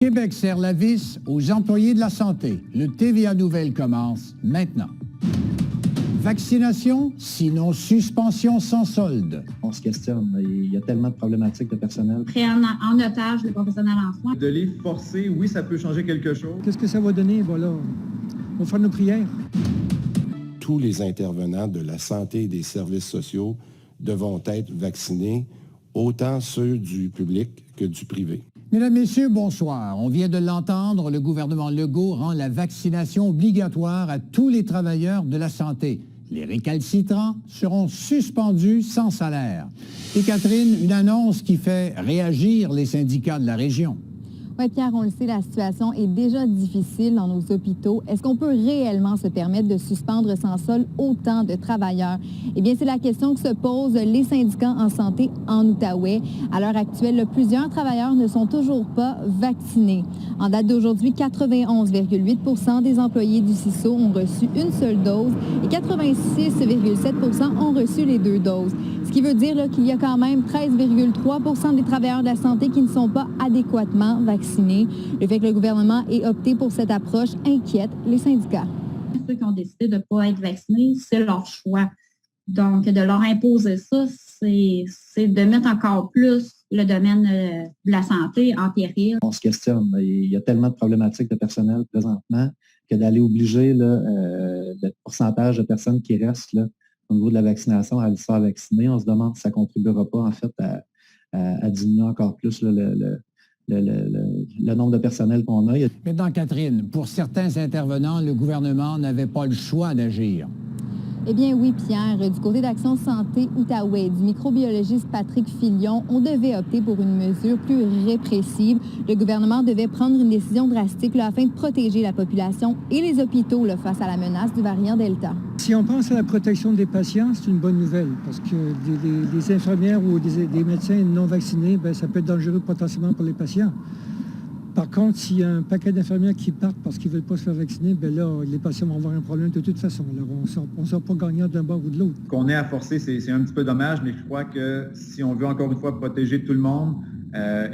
Québec serre la vis aux employés de la santé. Le TVA Nouvelle commence maintenant. Vaccination, sinon suspension sans solde. On se questionne. Il y a tellement de problématiques de personnel. Prêt en otage les professionnels en soins. De les forcer, oui, ça peut changer quelque chose. Qu'est-ce que ça va donner? Voilà, on va faire nos prières. Tous les intervenants de la santé et des services sociaux devront être vaccinés, autant ceux du public que du privé. Mesdames, Messieurs, bonsoir. On vient de l'entendre, le gouvernement Legault rend la vaccination obligatoire à tous les travailleurs de la santé. Les récalcitrants seront suspendus sans salaire. Et Catherine, une annonce qui fait réagir les syndicats de la région. Oui, Pierre, on le sait, la situation est déjà difficile dans nos hôpitaux. Est-ce qu'on peut réellement se permettre de suspendre sans solde autant de travailleurs? Eh bien, c'est la question que se posent les syndicats en santé en Outaouais. À l'heure actuelle, plusieurs travailleurs ne sont toujours pas vaccinés. En date d'aujourd'hui, 91,8 % des employés du CISO ont reçu une seule dose et 86,7 % ont reçu les 2 doses. Ce qui veut dire qu'il y a quand même 13,3 % des travailleurs de la santé qui ne sont pas adéquatement vaccinés. Le fait que le gouvernement ait opté pour cette approche inquiète les syndicats. Ceux qui ont décidé de ne pas être vaccinés, c'est leur choix. Donc, de leur imposer ça, c'est de mettre encore plus le domaine de la santé en péril. On se questionne. Il y a tellement de problématiques de personnel présentement que d'aller obliger le pourcentage de personnes qui restent là, au niveau de la vaccination à se faire vacciner, on se demande si ça ne contribuera pas en fait à diminuer encore plus le nombre de personnel qu'on a. Maintenant, Catherine, pour certains intervenants, le gouvernement n'avait pas le choix d'agir. Eh bien oui, Pierre. Du côté d'Action Santé Outaouais, du microbiologiste Patrick Filion, on devait opter pour une mesure plus répressive. Le gouvernement devait prendre une décision drastique afin de protéger la population et les hôpitaux face à la menace du variant Delta. Si on pense à la protection des patients, c'est une bonne nouvelle parce que des infirmières ou des médecins non vaccinés, ça peut être dangereux potentiellement pour les patients. Par contre, s'il y a un paquet d'infirmières qui partent parce qu'ils ne veulent pas se faire vacciner, là, les patients vont avoir un problème de toute façon. Alors, on ne sort pas gagnant d'un bord ou de l'autre. Qu'on ait à forcer, c'est un petit peu dommage, mais je crois que si on veut encore une fois protéger tout le monde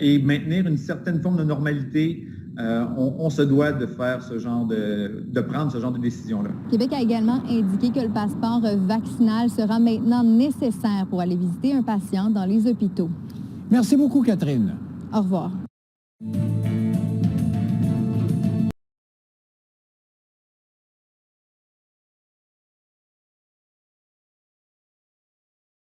et maintenir une certaine forme de normalité, on se doit de faire de prendre ce genre de décision-là. Québec a également indiqué que le passeport vaccinal sera maintenant nécessaire pour aller visiter un patient dans les hôpitaux. Merci beaucoup, Catherine. Au revoir.